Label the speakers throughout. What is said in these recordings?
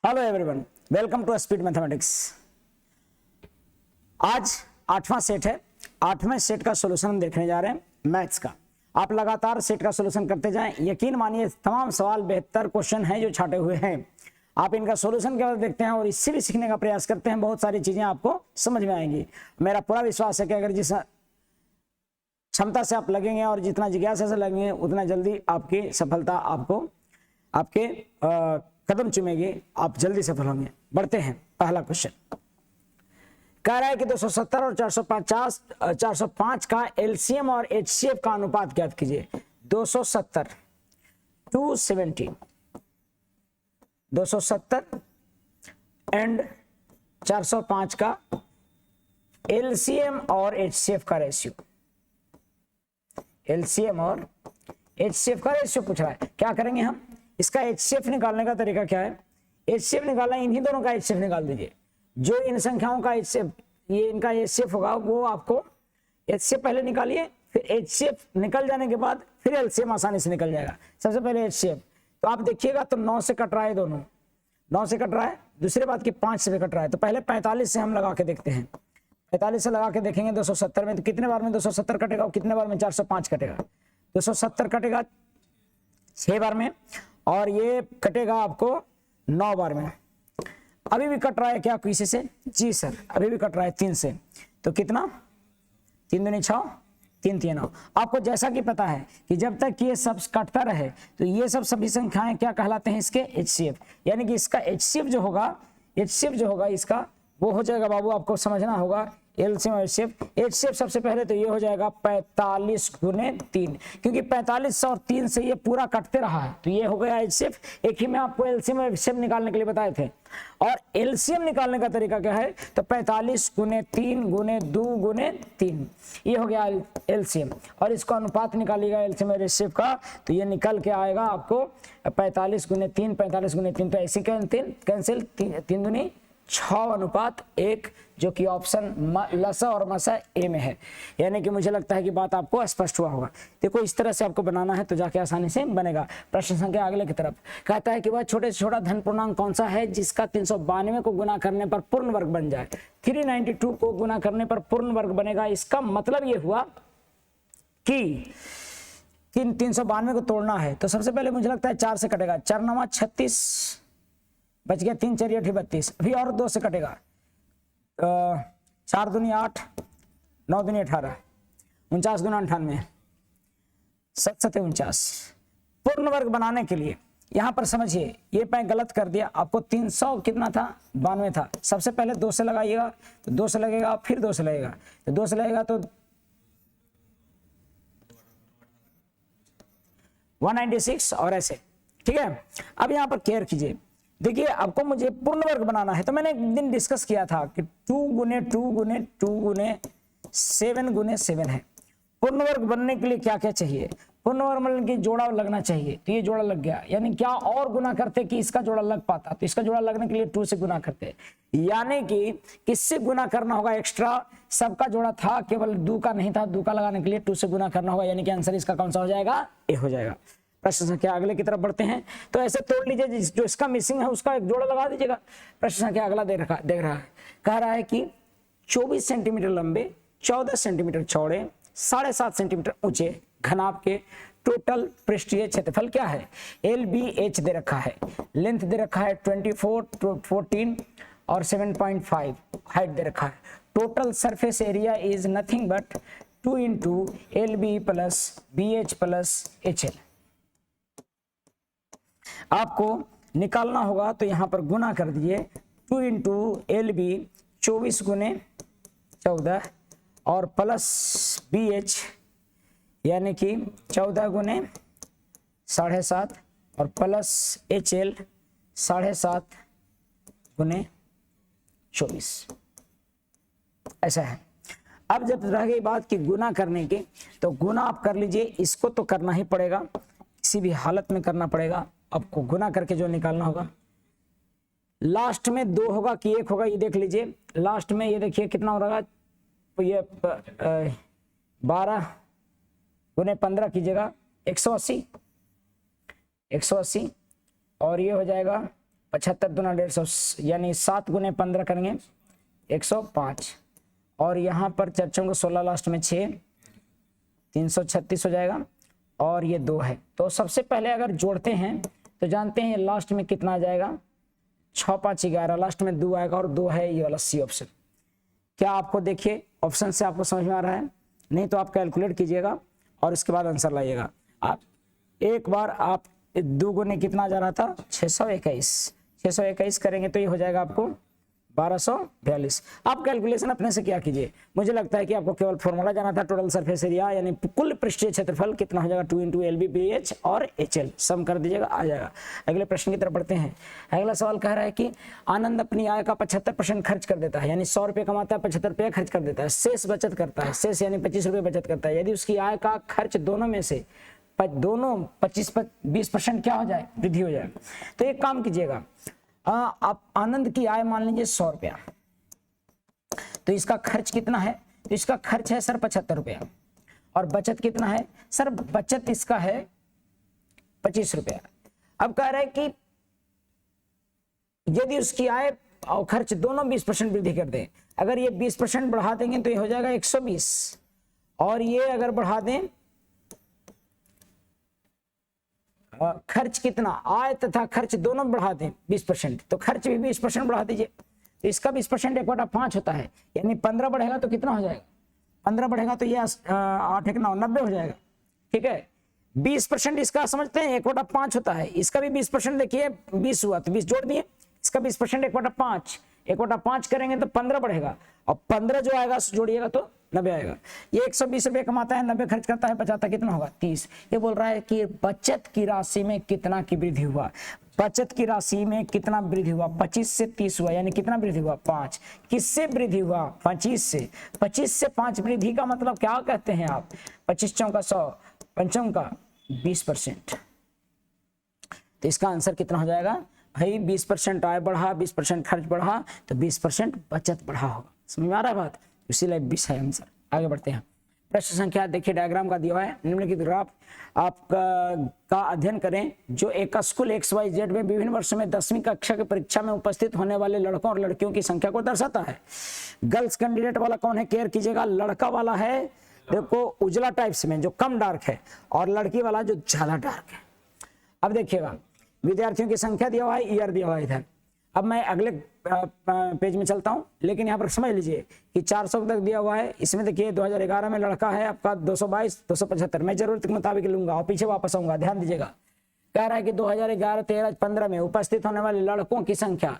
Speaker 1: Hello everyone, welcome to speed mathematics. आज 8वां set है। 8वें सेट का सॉल्यूशन हम देखने जा रहे हैं मैथ्स का। आप लगातार सेट का सॉल्यूशन करते जाएं। यकीन मानिए तमाम सवाल 72 क्वेश्चन हैं जो छाटे हुए हैं। आप इनका सॉल्यूशन केवल देखते हैं और इससे भी सीखने का प्रयास करते हैं। बहुत सारी चीजें आपको समझ में आएंगी। मेरा पूरा विश्वास है कि अगर जिस क्षमता से आप लगेंगे और जितना जिज्ञासा से लगेंगे उतना जल्दी आपकी सफलता आपको आपके कदम चुमेगी, आप जल्दी सफल होंगे। बढ़ते हैं। पहला क्वेश्चन कह रहा है कि 270 और 405 का एलसीएम और एचसीएफ का अनुपात ज्ञात कीजिए। 270 270 270 एंड 405 का एलसीएम और एचसीएफ का रेशियो। एलसीएम और एचसीएफ का रेशियो पूछ रहा है। क्या करेंगे हम? इसका एचसीएफ निकालने का तरीका क्या है? एचसीएफ निकालना, इन्हीं दोनों का एचसीएफ निकाल दीजिए। जो इन संख्याओं का एचसीएफ, ये इनका एचसीएफ होगा, वो आपको एचसीएफ पहले निकालिए, फिर एचसीएफ निकल जाने के बाद फिर एलसीएम आसानी से निकल जाएगा। सबसे पहले एचसीएफ तो आप देखिएगा तो 9 से कट रहा है, दोनों 9 से कट रहा है। दूसरी बात की 5 से भी कट रहा है। तो पहले 45 से हम लगा के देखते हैं। 45 से लगा के देखेंगे 270 में, तो कितने बार में 270 कटेगा और कितने बार में 405 कटेगा? 270 कटेगा 6 बार में और ये कटेगा आपको 9 बार में। अभी भी कट रहा है क्या किसी से? जी सर, अभी भी कट रहा है 3 से। तो कितना? 3 दूनी 6, 3 3 9। आपको जैसा कि पता है कि जब तक ये सब कटता रहे तो ये सब सभी संख्याएं क्या कहलाते हैं? इसके एचसीएफ। यानी कि इसका एचसीएफ जो होगा इसका वो हो जाएगा बाबू, आपको समझना होगा एलसीएम और एचसीएफ। एचसीएफ सबसे पहले तो ये हो जाएगा 45 गुने 3, क्योंकि 45 और 3 से ये पूरा कटते रहा है, तो ये हो गया एचसीएफ। एक ही में आपको एलसीएम और एचसीएफ निकालने के लिए बताए थे। और एलसीएम निकालने का तरीका क्या है? तो 45 गुने 3 गुने 2 गुने 3, ये हो गया एलसीएम। और इसको अनुपात निकालिएगा एलसीएम और एचसीएफ का, तो ये निकल के आएगा आपको 45 गुने 3 45 गुने 3, तो ऐसे कैंसिल 3 दूनी 6 अनुपात 1, जो कि ऑप्शन लसा और मसा ए में है। यानी कि मुझे लगता है कि बात आपको स्पष्ट हुआ होगा। देखो इस तरह से आपको बनाना है तो जाके आसानी से बनेगा। प्रश्न संख्या अगले की तरफ कहता है कि वह छोटे से छोटा धन पूर्णांक कौन सा है जिसका 392 को गुना करने पर पूर्ण वर्ग बन जाए? 392 को गुना करने पर पूर्ण वर्ग बनेगा। इसका मतलब ये हुआ कि 392 को तोड़ना है तो सबसे पहले मुझे लगता है 4 से कटेगा। 4 9 36 बच गया, 3 4 8 32। अभी और 2 से कटेगा। 4 दूनी 8, 9 दूनी 18, 49 दूना 98, 7 7 49। पूर्ण वर्ग बनाने के लिए यहां पर समझिए, ये मैं गलत कर दिया। आपको 300 कितना था? 92 था। सबसे पहले 2 से लगाइएगा तो 2 से लगेगा, फिर 2 से लगेगा तो 2 से लगेगा तो 196 और ऐसे। ठीक है, अब यहां पर केयर कीजिए। देखिए आपको मुझे पूर्ण वर्ग बनाना है तो मैंने एक दिन डिस्कस किया था कि 2 गुने 2 गुने 2 गुने 7 गुने 7 है। पूर्ण वर्ग बनने के लिए क्या क्या चाहिए? पूर्ण वर्ग बनने के लिए जोड़ा लगना चाहिए, तो ये जोड़ा लग गया। यानी क्या और गुना करते कि इसका जोड़ा लग पाता? तो इसका जोड़ा लगने के लिए 2 से गुना करते, यानी कि किससे गुना करना होगा? एक्स्ट्रा सबका जोड़ा था, केवल 2 का नहीं था। 2 का लगाने के लिए 2 से गुना करना होगा, यानी कि आंसर इसका कौन सा हो जाएगा? ए हो जाएगा। प्रश्न संख्या अगले की तरफ बढ़ते हैं। तो ऐसे तोड़ लीजिए, जो इसका मिसिंग है उसका एक जोड़ा लगा दीजिएगा। प्रश्न संख्या अगला देख रहा है, कह रहा है कि 24 सेंटीमीटर लंबे, 14 सेंटीमीटर चौड़े, 7.5 सेंटीमीटर ऊंचे घनाभ के टोटल पृष्ठीय क्षेत्रफल क्या है? LBH दे रखा है, लेंथ दे रखा है 24 14 और 7.5 हाइट दे रखा है। Total surface area is nothing but 2 into LB plus BH plus HL। आपको निकालना होगा तो यहां पर गुना कर दिए। 2 into LB 24 गुने 14 और प्लस BH यानी कि 14 गुने 7.5 और प्लस HL 7.5 गुने 24। ऐसा है। अब जब रह गई बात की गुना करने की, तो गुना आप कर लीजिए। इसको तो करना ही पड़ेगा, किसी भी हालत में करना पड़ेगा। आपको गुना करके जो निकालना होगा, लास्ट में 2 होगा कि 1 होगा, ये देख लीजिए। लास्ट में ये देखिए कितना हो रहा है, ये 12 गुने 15 कीजिएगा, 180 और ये हो जाएगा 75 दूना 150, यानी 7 गुने 15 करेंगे 105, और यहाँ पर चर्चों को 16 लास्ट में 6, 336 हो जाएगा, और ये 2 है। तो सबसे पहले अगर जोड़ते हैं तो जानते हैं लास्ट में कितना आ जाएगा, 6 5 11, लास्ट में 2 आएगा, और 2 है ये वाला सी ऑप्शन। क्या आपको देखिए ऑप्शन से आपको समझ में आ रहा है? नहीं तो आप कैलकुलेट कीजिएगा और इसके बाद आंसर लाइएगा। आप एक बार आप 2 गुने कितना जा रहा था, 621 करेंगे तो ये हो जाएगा आपको 1242। आप कैलकुलेशन अपने से क्या कीजिए, मुझे लगता है कि आपको केवल फॉर्मूला जाना था, टोटल सरफेस एरिया यानी कुल पृष्ठीय क्षेत्रफल कितना हो जाएगा, 2 × LBBH और HL, सम कर दीजिएगा, आ जाएगा। अगले प्रश्न की तरफ बढ़ते हैं। अगला सवाल कह रहा है कि आनंद अपनी आय का 75% खर्च कर देता है, यानी 100 रुपये कमाता है, 75 रुपये खर्च कर देता है, शेष बचत करता है, शेष यानी 25 रुपये बचत करता है। यदि उसकी आय का खर्च दोनों में से 20% क्या हो जाए, वृद्धि हो जाए। तो एक काम कीजिएगा, आप आनंद की आय मान लीजिए 100 रुपया, तो इसका खर्च कितना है, तो इसका खर्च है सर 75 रुपया, और बचत कितना है सर, बचत इसका है 25 रुपया। अब कह रहे हैं कि यदि उसकी आय और खर्च दोनों 20% वृद्धि कर दें, अगर ये 20% बढ़ा देंगे तो ये हो जाएगा 120, और ये अगर बढ़ा दें खर्च कितना, आय तथा खर्च दोनों बढ़ा दें 20%, तो खर्च भी 20% बढ़ा दीजिए। तो इसका 20% 1/5 होता है, यानी 15 बढ़ेगा तो कितना हो जाएगा, 15 बढ़ेगा तो ये 8 × 9 90 हो जाएगा। ठीक है, 20% इसका समझते हैं 1/5 होता है, इसका भी 20% देखिए 20 हुआ तो 20 जोड़ दिए, इसका 20% 1/5 करेंगे तो 15 बढ़ेगा, और 15 जो आएगा जोड़िएगा तो 90 आएगा। ये 120 रुपये कमाता है, 90 खर्च करता है, बचाता कितना होगा 30। ये बोल रहा है कि बचत की राशि में कितना की वृद्धि हुआ, बचत की राशि में कितना वृद्धि हुआ, 25 से 30 हुआ, यानी कितना वृद्धि हुआ 5। किससे वृद्धि हुआ, 25 से। 25 से 5 वृद्धि का मतलब क्या कहते हैं आप, 25 चौका 100, 5 का 20%। तो इसका आंसर कितना हो जाएगा भाई, 20% आय बढ़ा, 20% खर्च बढ़ा, तो 20% बचत बढ़ा होगा। समझ में आ रहा है बात, इसीलिए 20 है आंसर। आगे बढ़ते हैं, प्रश्न संख्या देखिए, डायग्राम का दिया हुआ है, निम्नलिखित ग्राफ आपका अध्ययन करें जो एक स्कूल XYZ में विभिन्न वर्षों में 10वीं कक्षा की परीक्षा में उपस्थित होने वाले लड़कों और लड़कियों की संख्या को दर्शाता है। गर्ल्स कैंडिडेट वाला कौन है, केयर कीजिएगा, लड़का वाला है देखो उजला टाइप्स में जो कम डार्क है, और लड़की वाला जो ज्यादा डार्क है। अब देखिएगा, विद्यार्थियों की संख्या दिया हुआ है, ईयर दिया हुआ है इधर। अब मैं अगले पेज में चलता हूं, लेकिन यहाँ पर समझ लीजिए कि 400 तक दिया हुआ है। इसमें देखिए 2011 में लड़का है आपका 222, 275, मैं जरूरत के मुताबिक लूंगा और पीछे वापस आऊंगा, ध्यान दीजिएगा। कह रहा है कि 2011, 13, 15 में उपस्थित होने वाले लड़कों की संख्या,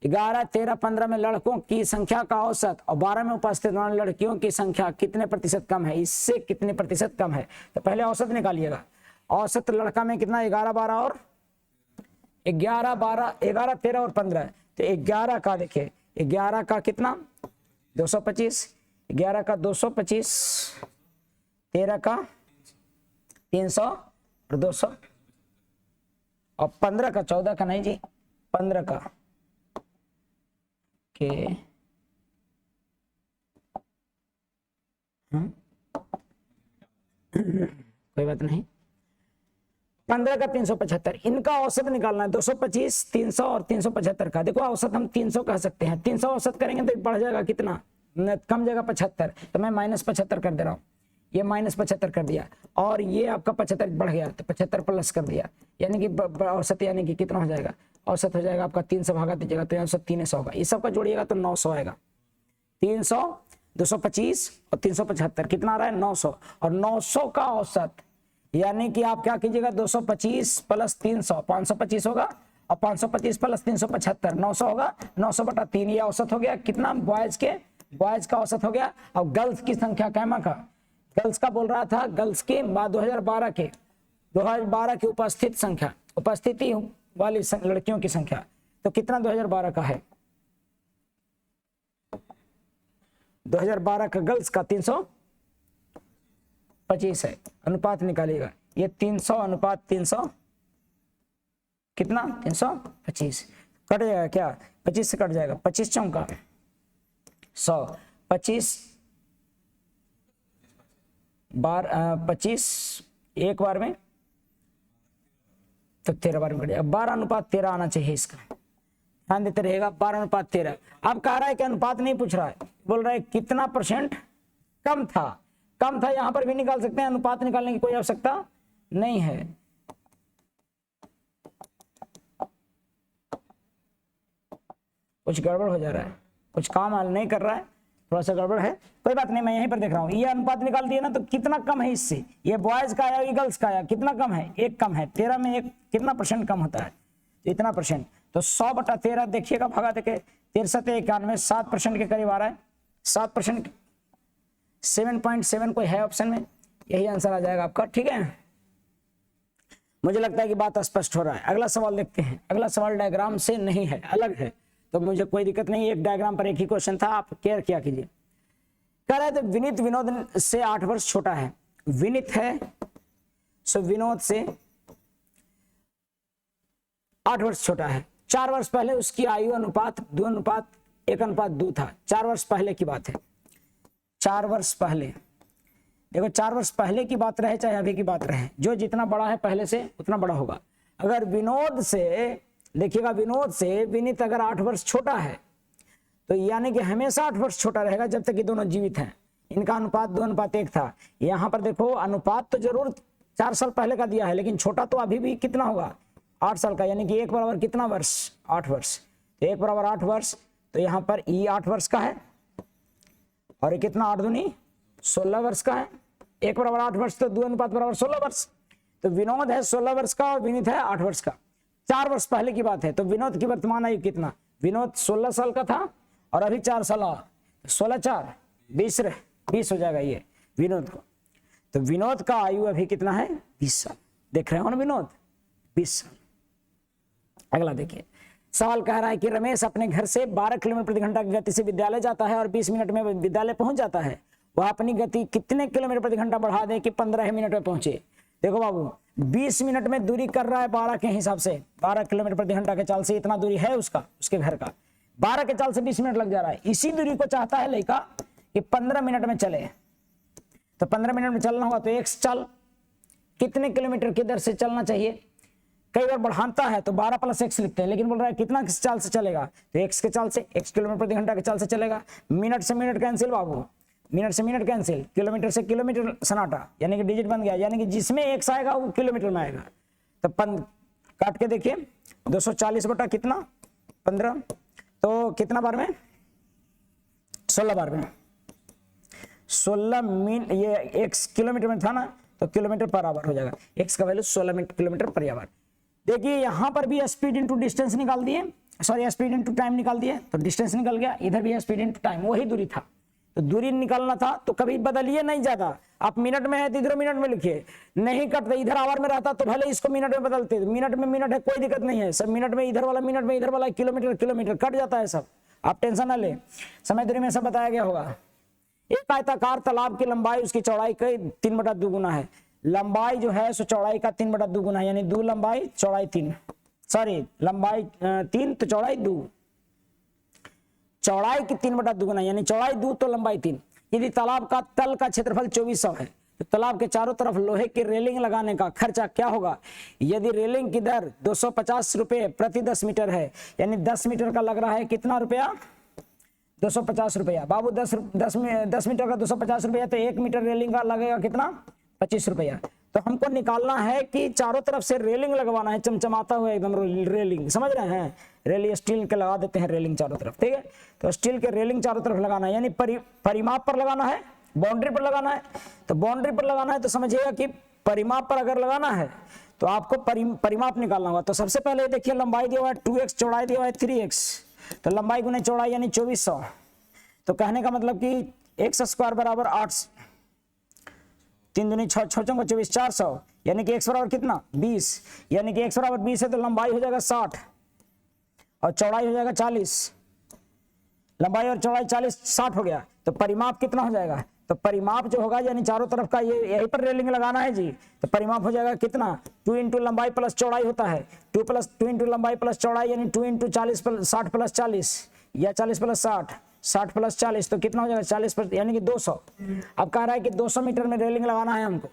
Speaker 1: 11, 13, 15 में लड़कों की संख्या का औसत और 12 में उपस्थित होने वाली लड़कियों की संख्या कितने प्रतिशत कम है, इससे कितने प्रतिशत कम है। तो पहले औसत निकालिएगा। औसत लड़का में कितना, 11, 12 और 11, 12, 11, 13 और 15। तो 11 का देखिए, 11 का कितना 225, 11 का 225, 13 का 300 और 200, और 15 का 14 का नहीं जी, 15 का के कोई बात नहीं, 15 का 375, इनका औसत निकालना है। 225, 300 और 375 का देखो औसत हम 300 कह सकते हैं। 300 औसत करेंगे तो बढ़ जाएगा कितना, कम जाएगा 75, तो मैं -75 कर दे रहा हूँ, ये -75 कर दिया, और ये आपका 75 बढ़ गया तो 75 प्लस कर दिया, यानी कि औसत यानी कि कितना हो जाएगा, औसत हो जाएगा आपका 3 से भागा दीजिएगा तो औसत 300 होगा। ये सबका जोड़िएगा तो 900 आएगा। 300, 225 और 375 कितना आ रहा है 900, और 900 का औसत यानी कि आप क्या कीजिएगा 225 प्लस 300 525 होगा, और 525 प्लस 375 900 होगा, 900/3 ये औसत हो गया कितना, बॉयज का औसत हो गया। और गर्ल्स की संख्या कैमा का, गर्ल्स का बोल रहा था, गर्ल्स के बाद 2012 की उपस्थित संख्या, उपस्थिति वाली लड़कियों की संख्या, तो कितना 2012 का है, 2012 का गर्ल्स का 325 है। अनुपात निकालिएगा, ये 300 अनुपात 300 कितना 325, कट जाएगा क्या, 25 से कट जाएगा, 25 चौका 100, 25 बार 25 एक बार में तो 13 बार में कट जाएगा। 12 अनुपात 13 आना चाहिए इसका, ध्यान देते रहेगा। 12:13। अब कह रहा है कि अनुपात नहीं पूछ रहा है, बोल रहा है कितना % कम था। कम था यहां पर भी निकाल सकते हैं, अनुपात निकालने की कोई आवश्यकता नहीं है। कुछ गड़बड़ हो जा रहा है, कुछ काम हाल नहीं कर रहा है, थोड़ा सा गड़बड़ है, कोई बात नहीं, मैं यहीं पर देख रहा हूँ। ये अनुपात निकाल दिए ना, तो कितना कम है इससे, ये बॉयज का आया, ये गर्ल्स का आया, कितना कम है, 1 कम है। 13 में 1 कितना % कम होता है, इतना %। तो 100/13 देखिएगा, भगा देखे 6391, 7% के करीब आ रहा है। 7%, 7.7 कोई है ऑप्शन में, यही आंसर आ जाएगा आपका। ठीक है, मुझे लगता है कि बात स्पष्ट हो रहा है। अगला सवाल देखते हैं। अगला सवाल डायग्राम से नहीं है, अलग है, तो मुझे कोई दिक्कत नहीं, एक डायग्राम पर एक ही क्वेश्चन था, आप केयर किया कीजिए। कह रहे थे विनीत विनोद से 8 वर्ष छोटा है। विनीत है सो विनोद से 8 वर्ष छोटा है। 4 वर्ष पहले उसकी आयु अनुपात 2:1:2 था। 4 वर्ष पहले की बात है। 4 वर्ष पहले, देखो 4 वर्ष पहले की बात रहे चाहे अभी की बात रहे, जो जितना बड़ा है पहले से उतना बड़ा होगा। अगर विनोद से, देखिएगा विनोद से विनीत अगर 8 वर्ष छोटा है, तो यानी कि हमेशा 8 वर्ष छोटा रहेगा जब तक ये दोनों जीवित हैं। इनका अनुपात 2:1 था। यहाँ पर देखो अनुपात तो जरूर 4 साल पहले का दिया है, लेकिन छोटा तो अभी भी कितना होगा, 8 साल का, यानी कि 1 बराबर कितना वर्ष, 8 वर्ष। तो 1 बराबर 8 वर्ष, तो यहाँ पर ये 8 वर्ष का है, और ये कितना, 8 दूनी 16 वर्ष का है। 1 बराबर 8 वर्ष, तो 2:16 वर्ष। तो विनोद है 16 वर्ष का और विनीत है 8 वर्ष का। 4 वर्ष पहले की बात है। तो विनोद की वर्तमान आयु कितना, विनोद 16 साल का था और अभी 4 साल और 16 4 20 हो जाएगा ये विनोद को। तो विनोद का आयु अभी कितना है, 20 साल। देख रहे हो ना विनोद, 20 साल। अगला देखिए, सवाल कह रहा है कि रमेश अपने घर से 12 किलोमीटर प्रति घंटा की गति से विद्यालय जाता है और 20 मिनट में विद्यालय पहुंच जाता है। वह अपनी गति कितने किलोमीटर प्रति घंटा बढ़ा दे कि 15 मिनट में पहुंचे। देखो बाबू, 20 मिनट में दूरी कर रहा है 12 के हिसाब से, 12 किलोमीटर प्रति घंटा के चाल से इतना दूरी है उसका, उसके घर का। 12 के चाल से 20 मिनट लग जा रहा है। इसी दूरी को चाहता है लड़का कि 15 मिनट में चले। तो 15 मिनट में चलना होगा तो x चाल, कितने किलोमीटर की दर से चलना चाहिए। कई बार बढ़ाता है तो 12 + x लिखते हैं, लेकिन बोल रहा है कितना किस चाल से चलेगा, तो x के चाल से, x किलोमीटर प्रति घंटा के चाल से चलेगा। मिनट से मिनट कैंसिल बाबू, मिनट से मिनट कैंसिल, किलोमीटर से किलोमीटर सनाटा, यानी कि डिजिट बन गया, यानी कि जिसमें x आएगा वो किलोमीटर में आएगा। तो काट के देखिए, 240 बटा कितना 15, तो कितना बार में, 16 बार में। 16 मिनट, ये x किलोमीटर में था ना, तो किलोमीटर पर आवर हो जाएगा। x का वैल्यू 16 किलोमीटर पर आवर। देखिए यहाँ पर भी स्पीड इंटू डिस्टेंस निकाल दिए, सॉरी स्पीड इंटू टाइम निकाल दिए, तो डिस्टेंस निकल गया। इधर भी स्पीड इंटू टाइम, वही दूरी था। तो दूरी निकालना था तो कभी बदलिए नहीं ज्यादा, आप मिनट में है तो इधर मिनट में लिखिए, नहीं कटते। इधर आवर में रहता तो भले इसको मिनट में बदलते, मिनट में मिनट है, कोई दिक्कत नहीं है, सब मिनट में, इधर वाला मिनट में, इधर वाला किलोमीटर किलोमीटर, कट जाता है सब, आप टेंशन ना ले। समय दूरी में सब बताया गया होगा। एक आयताकार तालाब की लंबाई उसकी चौड़ाई का 3/2 गुना है। लंबाई जो है सो चौड़ाई का 3/2 गुना है, यानी 2 लंबाई चौड़ाई 3, सॉरी लंबाई 3 तो चौड़ाई 2, चौड़ाई की 3/2 गुना, यानी चौड़ाई 2 तो लंबाई 3। यदि तालाब का तल का क्षेत्रफल 2400 है, तो तालाब के चारों तरफ लोहे की रेलिंग लगाने का खर्चा क्या होगा। यदि रेलिंग की दर 250 रुपए प्रति 10 मीटर है, यानी 10 मीटर का लग रहा है कितना रुपया, 250 रुपया। बाबू 10 मीटर का 250 रुपया, तो 1 मीटर रेलिंग का लगेगा कितना, 25 रुपया। तो हमको निकालना है कि चारों तरफ से रेलिंग लगवाना है, चमचमाता हुआ एकदम रेलिंग, समझ रहे हैं, रेलिंग स्टील के लगा देते हैं रेलिंग चारों तरफ, ठीक है। तो स्टील के रेलिंग चारों तरफ लगाना है, यानी परिमाप पर लगाना है, बाउंड्री पर लगाना है। तो बाउंड्री पर लगाना है तो समझिएगा कि परिमाप पर अगर लगाना है तो आपको परिमाप निकालना होगा। तो सबसे पहले देखिए लंबाई दिया हुआ है 2x, चौड़ाई दिया हुआ है 3x, तो लंबाई गुने चौड़ाई यानी 2400। तो कहने का मतलब कि x² बराबर 8, 3 दूनी 6, 6 चौका 24, 400, यानी कि x बराबर कितना 20, यानी कि x बराबर 20 है तो लंबाई हो जाएगा 60 और चौड़ाई हो जाएगा 40। लंबाई और चौड़ाई 40 60 हो गया, तो परिमाप कितना हो जाएगा, तो परिमाप जो होगा यानी चारों तरफ का ये यहीं पर रेलिंग लगाना है जी, तो परिमाप हो जाएगा कितना 2 इंटू लंबाई प्लस चौड़ाई होता है, 2 इंटू लंबाई प्लस चौड़ाई यानी 2 इंटू 60 प्लस 40 या 40 प्लस 60 प्लस 40, तो कितना हो जाएगा 40 यानी कि 200। अब कह रहा है कि 200 मीटर में रेलिंग लगाना है हमको,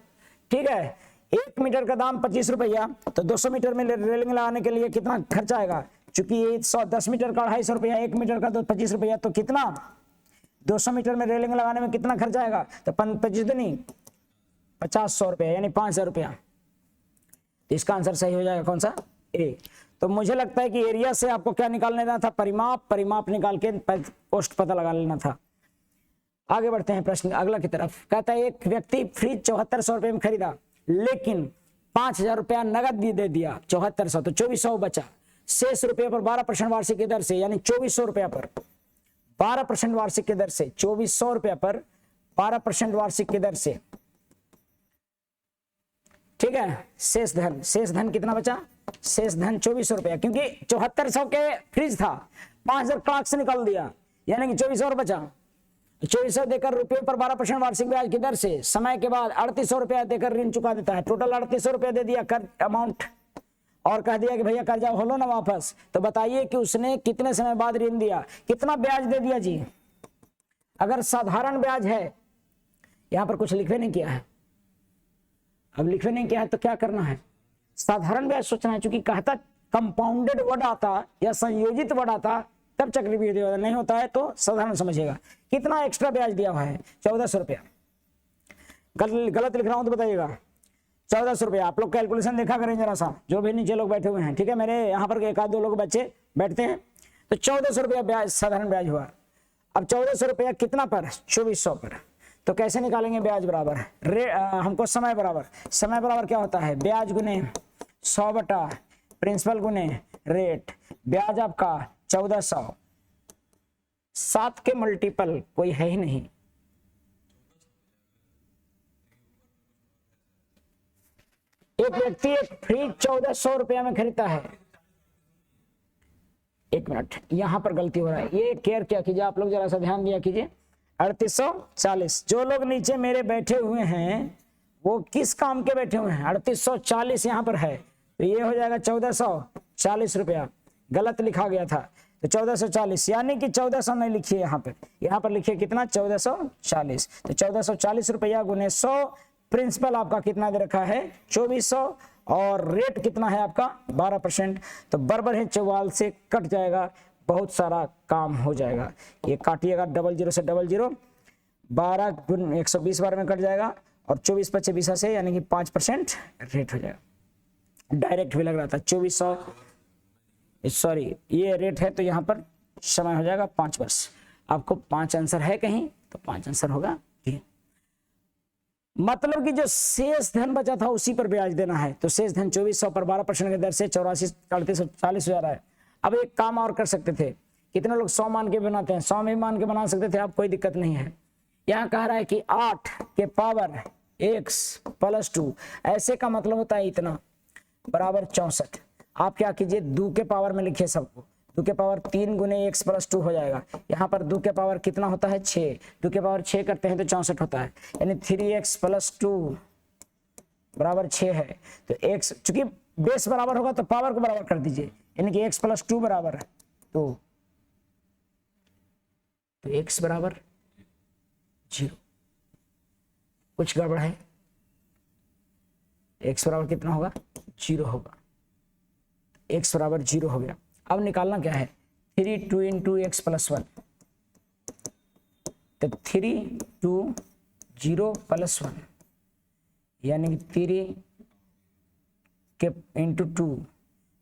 Speaker 1: ठीक है। 1 मीटर का दाम 25 रुपया, तो 200 मीटर में रेलिंग लगाने के लिए कितना खर्चा आएगा, चूंकि ये 10 मीटर का 250 रुपया, 1 मीटर का तो 25 रुपया, तो कितना 200 मीटर में रेलिंग लगाने में कितना खर्च आएगा, तो 25 दूनी 50 रुपया यानी 5000 रुपया। तो इसका आंसर सही हो जाएगा कौन सा, ए। तो मुझे लगता है कि एरिया से आपको क्या निकाल लेना था, परिमाप निकाल के पोस्ट पता लगा लेना था। आगे बढ़ते हैं प्रश्न अगला की तरफ। कहता है एक व्यक्ति फ्रिज 7400 रुपये में खरीदा, लेकिन 5000 रुपया नगद दे दिया, 7400 तो 2400 बचा। शेष रुपये पर 12% वार्षिक की दर से, यानी 2400 रुपया पर 12% वार्षिक की दर से, 2400 रुपया पर 12% वार्षिक की दर से, ठीक है। शेष धन कितना बचा, शेष धन 2400 रुपया, क्योंकि 7400 के फ्रिज था, 5000 क्लाक से निकाल दिया, यानी कि 2400 और बचा। 2400 देकर रुपये पर 12% वार्षिक ब्याज की दर से समय के बाद 3800 रुपया देकर ऋण चुका देता है। टोटल 3800 रुपया दे दिया कर अमाउंट, और कह दिया कि भैया कर्जा हो लो ना वापस। तो बताइए कि उसने कितने समय बाद ऋण दिया, कितना ब्याज दे दिया जी। अगर साधारण ब्याज है, यहां पर कुछ लिखवे नहीं किया है, अब लिखवे नहीं किया है तो क्या करना है, साधारण ब्याज सोचना है। चूंकि कहता कंपाउंडेड वर्ड आता या संयोजित वर्ड आता तब चक्रवृद्धि ब्याज नहीं होता है, तो साधारण समझिएगा। कितना एक्स्ट्रा ब्याज दिया हुआ है, 1400 रुपया। गलत लिख रहा हूं तो बताइएगा। 1400 रुपया, आप लोग कैलकुलेशन देखा करें जरा सा, जो भी नीचे लोग बैठे हुए हैं, ठीक है। मेरे यहाँ पर एक आध दो लोग बच्चे बैठते हैं, तो 1400 रुपया ब्याज साधारण ब्याज हुआ। अब 1400 रुपया कितना पर, 2400 पर। तो कैसे निकालेंगे ब्याज बराबर हमको समय बराबर क्या होता है, ब्याज गुने 100 बटा प्रिंसिपल गुने रेट। ब्याज आपका 1400, 7 के मल्टीपल कोई है ही नहीं। एक व्यक्ति एक फ्रिज 1400 रुपया में खरीदता है। एक मिनट, यहां पर गलती हो रहा है, ये केयर क्या कीजिए आप लोग, जरा सा ध्यान दिया कीजिए। 3840, जो लोग नीचे मेरे बैठे हुए हैं वो किस काम के बैठे हुए हैं, 3840 यहां पर है, तो ये हो जाएगा 1440 रुपया। गलत लिखा गया था, तो 1440, यानी कि 1400 नहीं लिखिए यहाँ पर लिखिए कितना, 1440। तो 1440 रुपया गुने 100, प्रिंसिपल आपका कितना दे रखा है, 2400, और रेट कितना है आपका 12%। तो बराबर है 44 से कट जाएगा, बहुत सारा काम हो जाएगा। ये काटिएगा 00 से 00, 12 गुण 120 बार में कट जाएगा, और 24 × 20 से, यानी कि 5% रेट हो जाएगा। डायरेक्ट भी लग रहा था 2400, सॉरी ये रेट है, तो यहाँ पर समय हो जाएगा 5 वर्ष। आपको 5 आंसर है कहीं तो 5 आंसर होगा, ठीक है। मतलब कि जो शेष धन बचा था उसी पर ब्याज देना है। तो शेष धन 2400 पर 12% की दर से 84,3840 हो जा रहा है। अब एक काम और कर सकते थे, कितने लोग 100 मान के बनाते हैं, 100 में मान के बना सकते थे आप, कोई दिक्कत नहीं है। यहाँ कह रहा है कि 8 के पावर x + 2, ऐसे का मतलब होता है इतना बराबर 64। आप क्या कीजिए, 2 के पावर में लिखिए सबको, 2 के पावर 3 गुने x + 2 हो जाएगा। यहाँ पर 2 के पावर कितना होता है, 6, 2 के पावर 6 करते हैं तो 64 होता है, यानी 3x + 2 बराबर 6 है। तो x चूंकि बेस बराबर होगा तो पावर को बराबर कर दीजिए, यानी कि x + 2 बराबर 2, तो x बराबर 0। कुछ गड़बड़ है, x बराबर कितना होगा, 0 होगा। x बराबर 0 हो गया। अब निकालना क्या है, 3 2 × x + 1, तो 3 2 0 + 1, यानी कि 3 के × 2,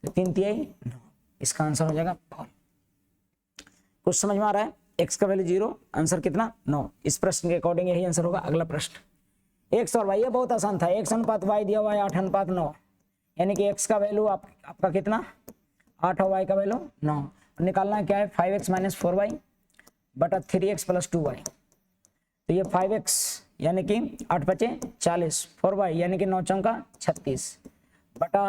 Speaker 1: तो 3 3 9, इसका आंसर हो जाएगा 4। कुछ समझ में आ रहा है, x का वैल्यू 0, आंसर कितना 9। इस प्रश्न के अकॉर्डिंग यही आंसर होगा। अगला प्रश्न, x और y, ये बहुत आसान था, x अनुपात y दिया हुआ है 8:9, यानी कि x का वैल्यू आपका कितना 8 और y का वैल्यू 9। निकालना क्या है, 5x - 4y बटा 3x + 2y। तो ये 5x यानी कि 8 × 5 = 40, 4y यानी कि 9 × 4 = 36 बटा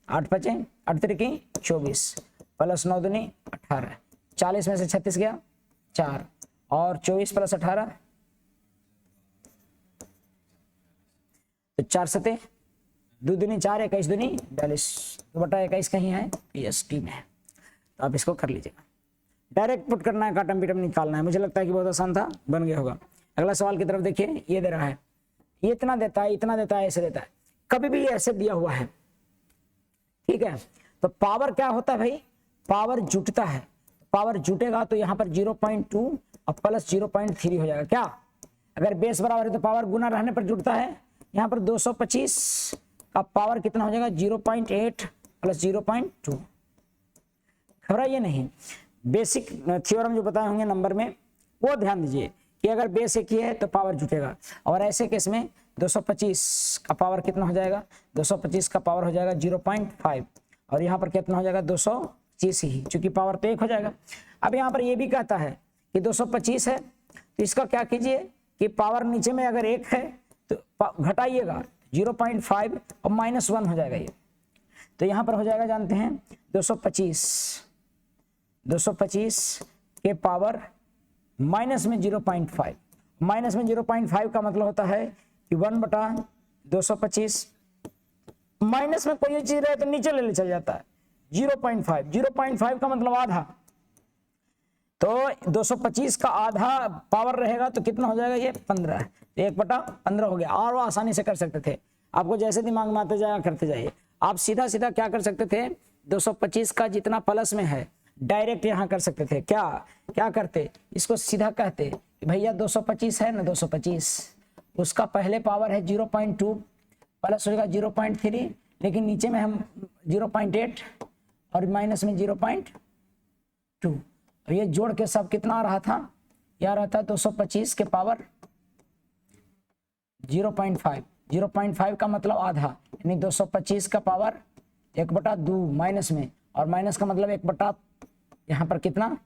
Speaker 1: 8 × 5 = 8 × 3 = 24 प्लस 9 दूनी 18, 40 में से 36 गया 4, और 24 + 18, तो 4 7 2 दूनी 4, 21 दूनी 42, तो बटा 21 कहीं है, PST में है। तो आप इसको कर लीजिएगा, डायरेक्ट पुट करना है, काटम पीटम निकालना है। मुझे लगता है कि बहुत आसान था, बन गया होगा। अगला सवाल की तरफ देखिए, ये दे रहा है, ये इतना देता है, इतना देता है, ऐसे देता है, कभी भी ऐसे दिया हुआ है, ठीक है। तो पावर क्या होता है भाई, पावर जुटता है, पावर जुटेगा तो यहाँ पर 0.2 और प्लस 0.3 हो जाएगा। क्या, अगर बेस बराबर है तो पावर गुना रहने पर जुटता है। यहाँ पर 225 का पावर कितना हो जाएगा, 0.8 प्लस 0.2। घबराइए नहीं, बेसिक थ्योरम जो बताए होंगे नंबर में वो ध्यान दीजिए कि अगर बेस एक ही है तो पावर जुटेगा। और ऐसे केस में 225 का पावर कितना हो जाएगा, 225 का पावर हो जाएगा 0.5 और यहाँ पर कितना हो जाएगा 225 ही, चूंकि पावर तो एक हो जाएगा। अब यहाँ पर ये भी कहता है कि 225 है तो इसका क्या कीजिए कि पावर नीचे में अगर एक है तो घटाइएगा 0.5 और -1 हो जाएगा ये, तो यहाँ पर हो जाएगा जानते हैं 225 के पावर माइनस में 0.5, माइनस में 0.5 का मतलब होता है कि 1/225, माइनस में कोई चीज रहे तो नीचे ले चल जाता है 0.5 का मतलब आधा, तो 225 का आधा पावर रहेगा तो कितना हो जाएगा ये 15, 1/15 हो गया। और वो आसानी से कर सकते थे, आपको जैसे दिमाग में आते जाएगा करते जाइए। आप सीधा सीधा क्या कर सकते थे, 225 का जितना प्लस में है डायरेक्ट यहाँ कर सकते थे। क्या करते, इसको सीधा कहते भैया 225 है ना, 225 उसका पहले पावर है 0.2 प्लस होगा 0.3, लेकिन नीचे में हम 0.8 और माइनस में 0.2, और ये जोड़ के सब कितना आ रहा था, यह आ रहा था 225 के पावर 0.5 का मतलब आधा, यानी 225 का पावर 1/2 माइनस में, और माइनस का मतलब 1/, यहाँ पर कितना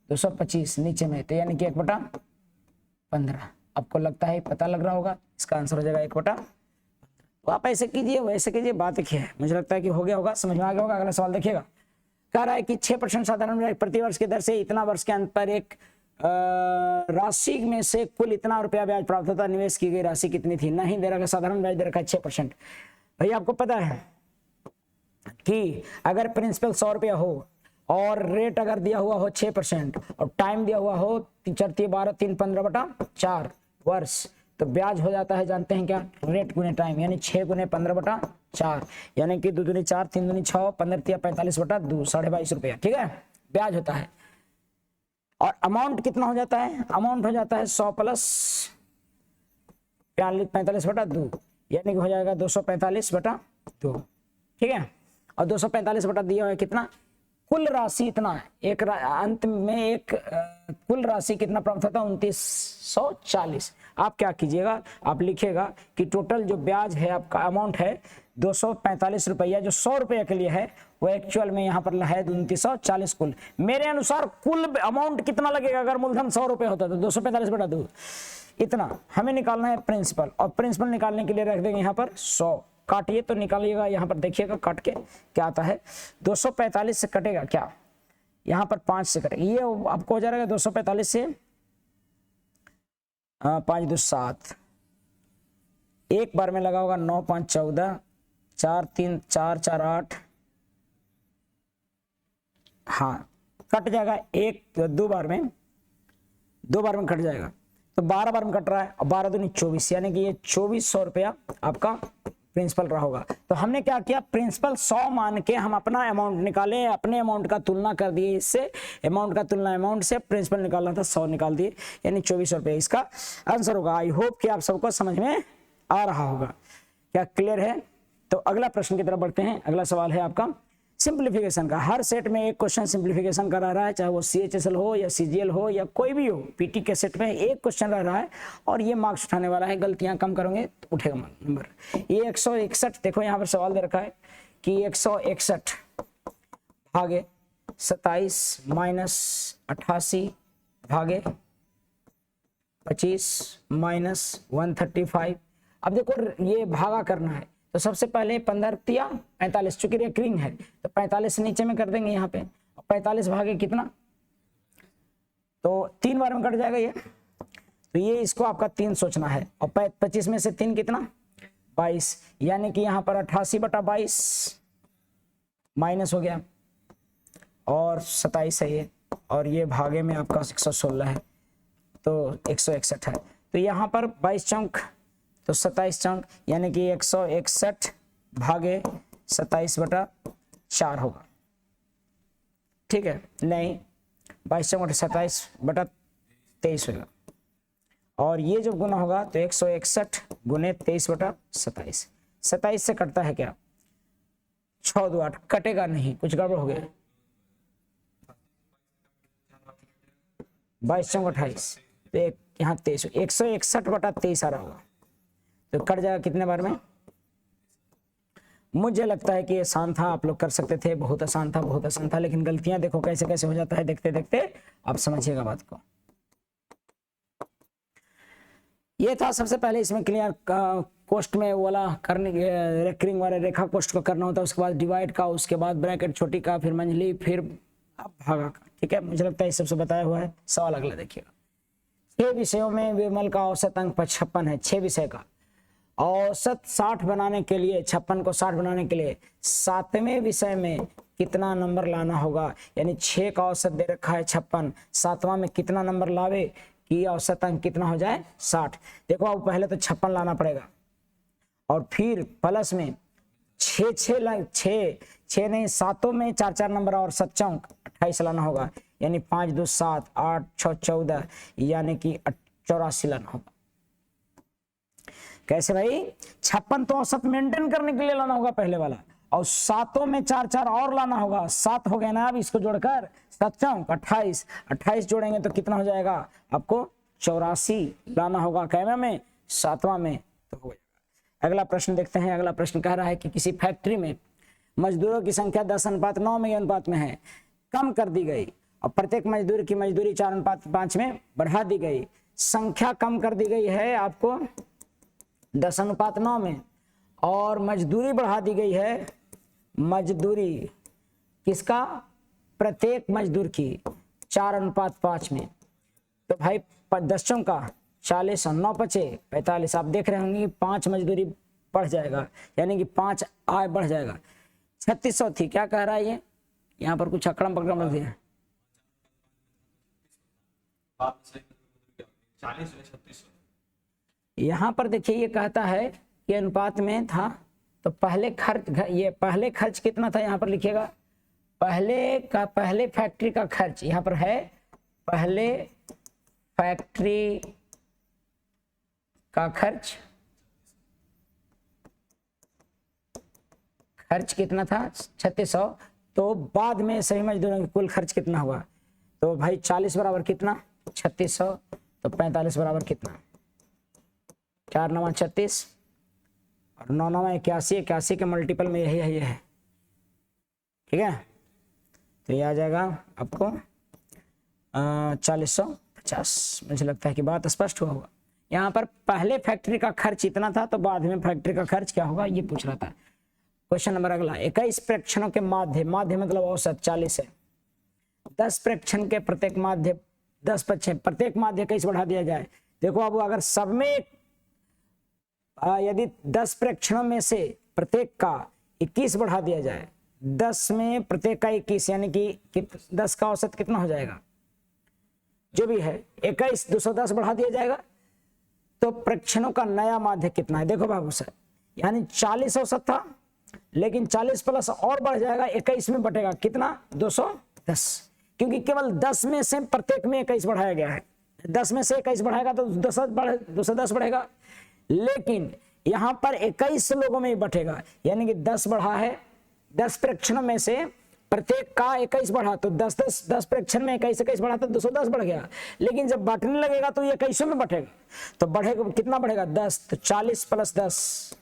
Speaker 1: 225 नीचे में, तो यानी कि 1/15। आपको लगता है पता लग रहा होगा, इसका आंसर हो जाएगा 1/15। तो आप ऐसे कीजिए वैसे कीजिए, बात एक है, मुझे लगता है कि हो गया होगा, समझ में आ गया होगा। अगला सवाल देखिएगा, कह रहा है कि 6% साधारण ब्याज प्रति वर्ष की दर से इतना वर्ष के अंत पर एक राशि में से कुल इतना रुपया ब्याज प्राप्त होता, निवेश की गई राशि कितनी थी। नहीं दे रखा, साधारण ब्याज दे रखा है 6%। भैया आपको पता है कि अगर प्रिंसिपल 100 रुपया हो और रेट अगर दिया हुआ हो 6% और टाइम दिया हुआ हो 3 4 12 3 15/4 वर्ष, तो ब्याज हो जाता है जानते हैं क्या, रेट गुने टाइम, यानी 6 गुने 15/4, यानी कि 2 दूनी 4 3 दूनी 6 15 तिया 45/2, 22.5 रुपया, ठीक है, ब्याज होता है। और अमाउंट कितना हो जाता है, अमाउंट हो जाता है 100 प्लस 45/2, यानी कि हो जाएगा 245/2, ठीक है। और 245 दिया हुआ है कितना, कुल राशि इतना है, एक अंत में एक कुल राशि कितना प्राप्त होता है 2940। आप क्या कीजिएगा, आप लिखिएगा कि टोटल जो ब्याज है आपका अमाउंट है 245 रुपया, जो 100 रुपये के लिए है वो एक्चुअल में यहाँ पर है 2940 कुल। मेरे अनुसार कुल अमाउंट कितना लगेगा, अगर मूलधन 100 रुपये होता तो 245/2 इतना हमें निकालना है प्रिंसिपल, और प्रिंसिपल निकालने के लिए रख देंगे यहाँ पर 100, काटिए तो निकालिएगा, यहाँ पर देखिएगा काट के क्या आता है, 245 से कटेगा क्या, यहाँ पर 5 से कटेगा, ये आपको हो जाएगा 245 से 5 2 7, एक बार में लगा होगा 9 5 14, 4 3 4 4 8, हाँ कट जाएगा, एक 2 बार में कट जाएगा, तो 12 बार में कट रहा है, और 12 दूनी 24, यानी कि ये 2400 रुपया आपका प्रिंसिपल रहा होगा। तो हमने क्या किया, प्रिंसिपल 100 मान के हम अपना अमाउंट निकाले, अपने अमाउंट का तुलना कर दिए, इससे अमाउंट का तुलना अमाउंट से, प्रिंसिपल निकालना था 100 निकाल दिए, यानी 2400 रुपये इसका आंसर होगा। आई होप कि आप सबको समझ में आ रहा होगा, क्या क्लियर है। तो अगला प्रश्न की तरफ बढ़ते हैं। अगला सवाल है आपका सिंप्लीफिकेशन का। हर सेट में एक क्वेश्चन सिंप्लीफिकेशन का रह रहा है, चाहे वो CHSL हो या CGL हो या कोई भी हो, PT के सेट में एक क्वेश्चन रह रहा है और ये मार्क्स उठाने वाला है। गलतियां कम करोगे तो उठेगा नंबर। ये 161, देखो यहाँ पर सवाल दे रखा है कि 161 भागे 27 माइनस 88 भागे 25 माइनस 135। अब देखो ये भागा करना है, तो सबसे पहले 15 तिया 45, चूंकि रेकरिंग है तो 45 नीचे में कर देंगे यहाँ पे, 45 भागे कितना, तो 3 बार में कट जाएगा ये, तो ये इसको आपका 3 सोचना है, और 25 में से 3 कितना 22, यानी कि यहाँ पर 88/22 माइनस हो गया, और 27 है ये, और ये भागे में आपका 116 है, तो 161 है, तो यहाँ पर 22 चौक तो 27 चौक, यानी कि 161 भागे 27/4 होगा। ठीक है, नहीं 22 चौक 27/23 होगा। और ये जब गुना होगा तो 161 गुने 23/27, 27 से कटता है क्या, 6 2 8, कटेगा नहीं, कुछ गड़बड़ हो गया, 22 चौक 28, तो यहाँ 23, 161/23 आ रहा होगा, तो कट जाएगा कितने बार में। मुझे लगता है कि ये आसान था, आप लोग कर सकते थे, बहुत आसान था, बहुत आसान था, लेकिन गलतियां देखो कैसे कैसे हो जाता है, देखते देखते आप समझिएगा बात को। ये था सबसे पहले इसमें क्लियर कोष्ट में वाला करने, रेकरिंग वाले रेखा कोष्ट को करना होता है, उसके बाद डिवाइड का, उसके बाद ब्रैकेट छोटी का, फिर मंझली, फिर भागा का। ठीक है, मुझे लगता है इस सबसे बताया हुआ है। सवाल अगला देखिएगा। 6 विषयों में विमल का औसत अंक 56 है। 6 विषय का औसत 60 बनाने के लिए, 56 को 60 बनाने के लिए 7वें विषय में कितना नंबर लाना होगा, यानी 6 का औसत दे रखा है 56, 7वां में कितना नंबर लावे कि औसत अंक कितना हो जाए 60। देखो अब पहले तो 56 लाना पड़ेगा, और फिर प्लस में 6 नहीं 7 में 4 नंबर और 7 चौक 28 लाना होगा, यानी 5 2 7 8 6 14, यानी कि 84 लाना होगा। कैसे भाई, 56 तो औसत मेंटेन करने के लिए लाना होगा पहले वाला, और 7 में 4 और लाना होगा, 7 हो गया ना, अब इसको जोड़कर 7 चौक 28, 28 जोड़ेंगे तो कितना हो जाएगा, आपको 84 लाना होगा। कैमरा में 7वां में तो हो जाएगा। अगला प्रश्न देखते हैं। अगला प्रश्न कह रहा है कि किसी फैक्ट्री में मजदूरों की संख्या 10:9 में अनुपात में है, कम कर दी गई, और प्रत्येक मजदूर की मजदूरी 4:5 में बढ़ा दी गई। संख्या कम कर दी गई है आपको 10:9 में, और मजदूरी बढ़ा दी गई है, मजदूरी किसका, प्रत्येक मजदूर की 4:5 में। तो भाई 10 चौका 40 और 9 पचे 45, आप देख रहे होंगे 5 मजदूरी बढ़ जाएगा, यानी कि 5 आय बढ़ जाएगा। 3600 थी, क्या कह रहा है ये, यहाँ पर कुछ अकड़म पकड़म लग दिया,
Speaker 2: 40
Speaker 1: यहाँ पर देखिए ये कहता है कि अनुपात में था, तो पहले खर्च, ये पहले खर्च कितना था, यहाँ पर लिखिएगा पहले फैक्ट्री का खर्च, यहाँ पर है पहले फैक्ट्री का खर्च कितना था 3600, तो बाद में सभी मजदूरों की कुल खर्च कितना हुआ, तो भाई 40 बराबर कितना 3600, तो 45 बराबर कितना 4 9 36 और 9 9 81, 81 के मल्टीपल में यही है, ये है, ठीक है। तो ये आ जाएगा आपको 4050। मुझे लगता है कि बात स्पष्ट हुआ होगा। यहाँ पर पहले फैक्ट्री का खर्च इतना था, तो बाद में फैक्ट्री का खर्च क्या होगा ये पूछ रहा था। क्वेश्चन नंबर अगला, 21 प्रेक्षणों के माध्य मतलब औसत 40 है, 10 प्रेक्षण के प्रत्येक माध्य 10 पक्ष, प्रत्येक माध्य 21 बढ़ा दिया जाए। देखो अब अगर सब में यदि 10 प्रेक्षणों में से प्रत्येक का 21 बढ़ा दिया जाए, 10 में प्रत्येक का 21, यानी कि 10 का औसत कितना हो जाएगा, जो भी है 21 210 बढ़ा दिया जाएगा, तो प्रेक्षणों का नया माध्य कितना है। देखो बाबू सर, यानी 40 औसत था, लेकिन 40 प्लस और बढ़ जाएगा, 21 में बटेगा कितना 210, क्योंकि केवल 10 में से प्रत्येक में 21 बढ़ाया गया है। 10 में से 21 बढ़ाएगा तो 210 बढ़ेगा, लेकिन यहां पर 21 लोगों में ही बटेगा, यानी कि 10 बढ़ा है, 10 प्रेक्षणों में से प्रत्येक का 21 बढ़ा, तो 10 प्रेक्षण में 21 बढ़ा तो 210 बढ़ गया, लेकिन जब बांटने लगेगा तो ये 21 में बटेगा, तो बढ़ेगा कितना बढ़ेगा 10, तो 40 प्लस 10,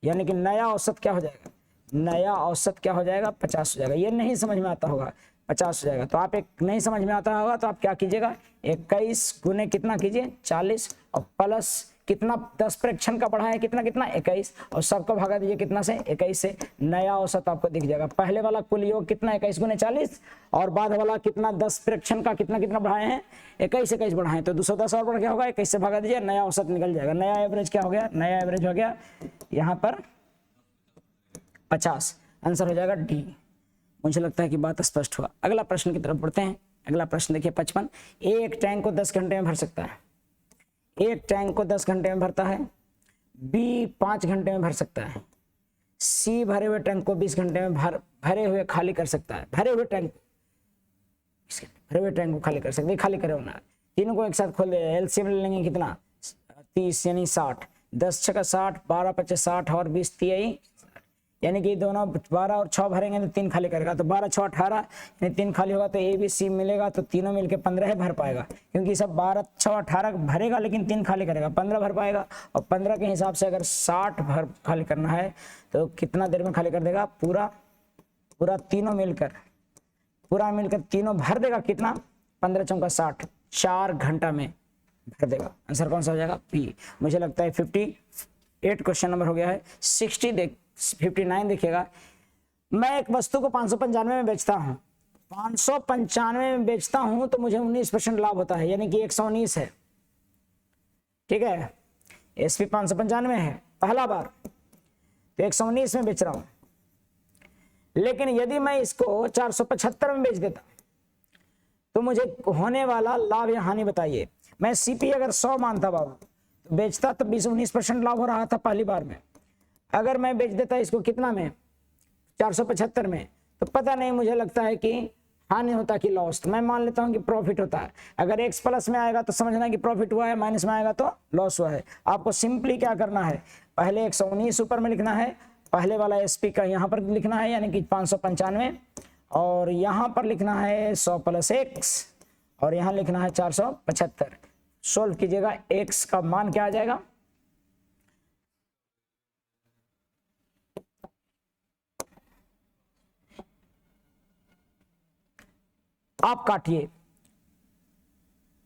Speaker 1: यानी कि नया औसत क्या हो जाएगा, नया औसत क्या हो जाएगा 50 हो जाएगा। ये नहीं समझ में आता होगा 50 हो जाएगा, तो आप एक नहीं समझ में आता होगा तो आप क्या कीजिएगा 21 गुने कितना कीजिए 40, और प्लस कितना 10 प्रेक्षण का बढ़ा है कितना 21, और सबको भागा दीजिए कितना से 21 से, नया औसत आपको दिख जाएगा। पहले वाला कुल योग कितना 21 गुने 40, और बाद वाला कितना 10 प्रेक्षण का कितना बढ़ाए हैं 21 बढ़ाए, तो 210 और बढ़ गया होगा, 21 से भागा दीजिए, नया औसत निकल जाएगा। नया एवरेज क्या हो गया, नया एवरेज हो गया यहाँ पर 50, आंसर हो जाएगा डी। मुझे लगता है कि बात स्पष्ट हुआ। अगला प्रश्न की तरफ बढ़ते हैं। अगला प्रश्न देखिए 55, एक टैंक को 10 घंटे में भर सकता है, एक टैंक को 10 घंटे में भरता है, बी 5 घंटे में भर सकता है, सी भरे हुए टैंक को 20 घंटे में भरे हुए खाली कर सकता है। भरे हुए टैंक भरे हुए टैंक को खाली कर सकते, खाली करे होना, तीनों को एक साथ खोल दे, एलसीएम ले लेंगे कितना 30 यानी 60, 10 छक्का 60, 12 पच्चे 60 और 20 तिहाई, यानी कि दोनों 12 और 6 भरेंगे तो 3 खाली करेगा, तो 12 6 18 यानी 3 खाली होगा तो ए बी सी मिलेगा, तो तीनों मिलके 15 भर पाएगा, क्योंकि सब 12 6 18 भरेगा लेकिन 3 खाली करेगा, 15 भर पाएगा। और 15 के हिसाब से अगर 60 भर खाली करना है तो कितना देर में खाली कर देगा, पूरा तीनों मिलकर तीनों भर देगा, कितना 15 चौका 60, 4 घंटा में भर देगा। आंसर कौन सा हो जाएगा, पी। मुझे लगता है 58 क्वेश्चन नंबर हो गया है। 59 देखिएगा, मैं एक वस्तु को 595 में बेचता हूं, 595 में बेचता हूं तो मुझे 19% लाभ होता है, यानी कि 119 है, ठीक है, एसपी 595 है पहला बार, तो 119 में बेच रहा हूं। लेकिन यदि मैं इसको 475 में बेच देता तो मुझे होने वाला लाभ या हानि बताइए। मैं सीपी अगर 100 मानता बाबू तो बेचता तो 20-19% लाभ हो रहा था पहली बार में, अगर मैं बेच देता इसको कितना में 475 में, तो पता नहीं, मुझे लगता है कि हानि होता कि लॉस, तो मैं मान लेता हूं कि प्रॉफिट होता है। अगर एक्स प्लस में आएगा तो समझना कि प्रॉफिट हुआ है, माइनस में आएगा तो लॉस हुआ है। आपको सिंपली क्या करना है, पहले 119 ऊपर में लिखना है, पहले वाला एसपी का यहाँ पर लिखना है यानी कि 595, और यहाँ पर लिखना है 100 प्लस एक्स, और यहाँ लिखना है 475। सोल्व कीजिएगा, एक्स का मान क्या आ जाएगा, आप काटिए,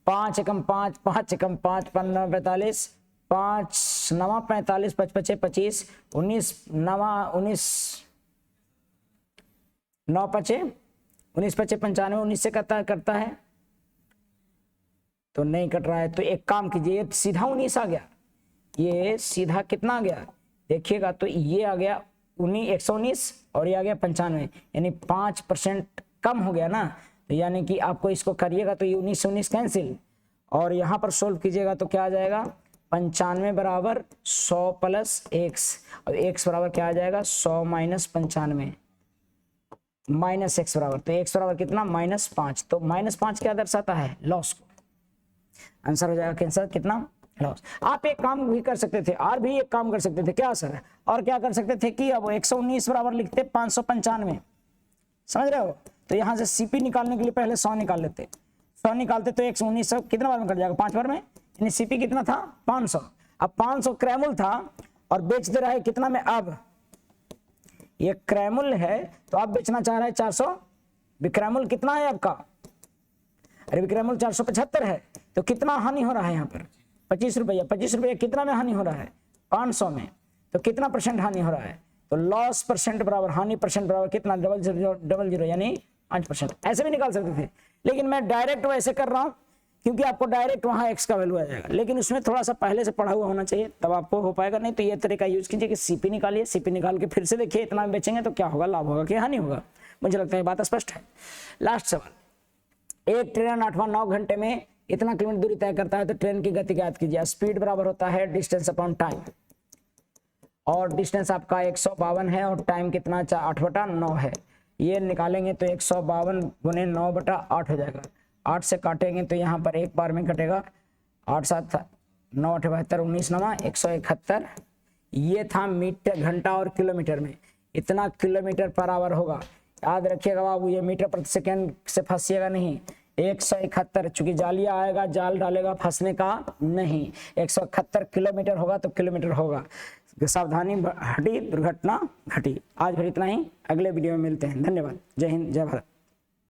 Speaker 1: 5 एकम 5, 5 एकम 5, 15 45, 5 नवा 45, 5 पचे 25, 19 नवा 19, 9 पचे 19 पचे 95, 19 से करता है तो नहीं कट रहा है, तो एक काम कीजिए, सीधा 19 आ गया, ये सीधा कितना आ गया देखिएगा, तो ये आ गया 119 और ये आ गया 95, यानी 5% कम हो गया ना, तो यानी कि आपको इसको करिएगा तो ये 19 से 19 कैंसिल, और यहाँ पर सोल्व कीजिएगा तो क्या आ जाएगा, 95 बराबर 100 प्लस एक्स, और एक्स बराबर क्या आ जाएगा 100 माइनस 95 माइनस एक्स बराबर, तो एक्स बराबर कितना -5, तो -5 क्या दर्शाता है, लॉस को। आंसर हो जाएगा कैंसर कितना, लॉस। आप एक काम भी कर सकते थे, और भी एक काम कर सकते थे, क्या सर, और क्या कर सकते थे कि अब 119 बराबर लिखते 595, समझ रहे हो, तो यहाँ से सीपी निकालने के लिए पहले 100 निकाल लेते, 100 निकालते तो 119 कितना बार में कट जाएगा, 5 बार में, यानी सीपी कितना था 500। अब 500 क्रैमुल था और बेच दे रहा है कितना में, अब ये क्रैमुल है तो आप बेचना चाह रहे हैं 400, विक्रैमुल कितना है आपका, अरे विक्रैमुल 475 है, तो कितना हानि हो रहा है यहाँ पर 25 रुपया, 25 रुपया कितना में हानि हो रहा है 500 में, तो कितना परसेंट हानि हो रहा है, तो लॉस परसेंट बराबर हानि परसेंट बराबर कितना, 000 यानी 5%। ऐसे भी निकाल सकते थे, लेकिन मैं डायरेक्ट वैसे कर रहा हूँ क्योंकि आपको डायरेक्ट वहाँ एक्स का वैल्यू आ जाएगा, लेकिन उसमें थोड़ा सा पहले से पढ़ा हुआ होना चाहिए तब आपको हो पाएगा, नहीं तो ये तरीका यूज कीजिए कि सीपी निकालिए, सीपी निकाल के फिर से देखिए इतना में बेचेंगे तो क्या होगा, लाभ होगा कि हानि होगा। मुझे लगता है बात स्पष्ट है। लास्ट सवाल, एक ट्रेन 8वां 9 घंटे में इतना किलोमीटर दूरी तय करता है तो ट्रेन की गति ज्ञात कीजिए। स्पीड बराबर होता है डिस्टेंस अपॉन टाइम, और डिस्टेंस आपका 152 है और टाइम कितना 8/9 है। ये निकालेंगे तो 152 गुने 9/8 हो जाएगा, 8 से काटेंगे तो यहाँ पर एक बार में कटेगा, 8 7 9 8 72 19 9 171। ये था मीटर घंटा और किलोमीटर में, इतना किलोमीटर पर आवर होगा। याद रखिएगा बाबू, ये मीटर प्रति सेकेंड से फंसिएगा नहीं, 171, चूंकि जालिया आएगा जाल डालेगा, फंसने का नहीं, 171 किलोमीटर होगा तो किलोमीटर होगा। सावधानी हटी दुर्घटना घटी। आज फिर इतना ही, अगले वीडियो में मिलते हैं। धन्यवाद। जय हिंद, जय भारत।